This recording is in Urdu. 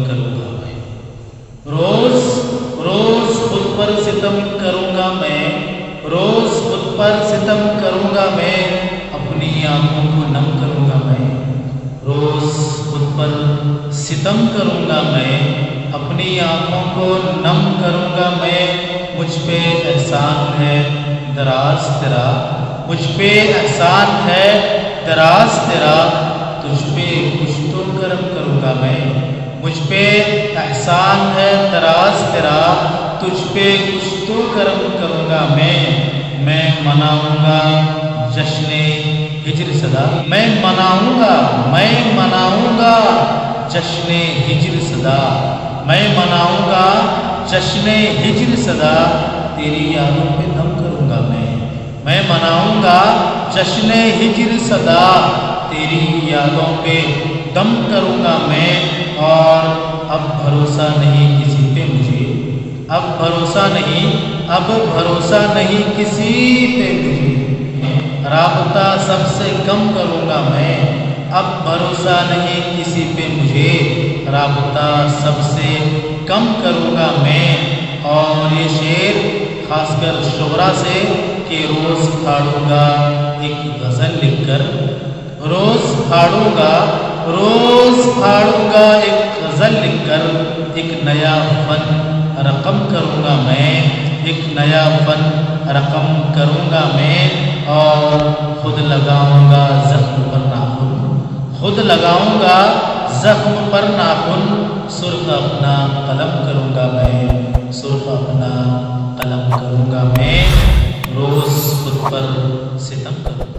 کروں گا میں، روز روز خود پر ستم کروں گا میں، روز خود پر ستم کروں گا میں، اپنی آنکھوں کو نم کروں گا میں، روز خود پر ستم کروں گا میں، اپنی آنکھوں کو نم کروں گا میں، مجھ پہ احسان ہے دراز تیرا، مجھ پہ احسان ہے دراز تیرا، تجھ پہ کچھ تو کرم کروں گا میں، مجھ پہ احسان ہے دراز تیرا، تجھ پہ کچھ تو کرم کروں گا میں مناؤں گا جشن ہجر صدا، میں مناؤں گا جشن ہجر صدا، میں مناؤں گا جشن ہجر صدا، تیری یادوں پہ دم کروں گا میں مناؤں گا جشن ہجر صدا، تیری یادوں پہ دم کروں گا میں، اور اب بھروسہ نہیں کسی پہ مجھے، اب بھروسہ نہیں کسی پہ مجھے، رابطہ سب سے کم کروں گا میں، اب بھروسہ نہیں کسی پہ مجھے، رابطہ سب سے کم کروں گا میں، اور یہ شعر خاص کر شعراء سے کہ روز پھاڑوں گا ایک غزل لکھ کر، روز پھاڑوں گا ایک غزل لکھ کر، ایک نیا فن رقم کروں گا میں، ایک نیا فن رقم کروں گا میں، اور خود لگاؤں گا زخم پر ناخن، خود لگاؤں گا زخم پر ناخن، سرخ اپنا قلم کروں گا میں، سرخ اپنا قلم کروں گا میں، روز خود پر ستم کروں گا۔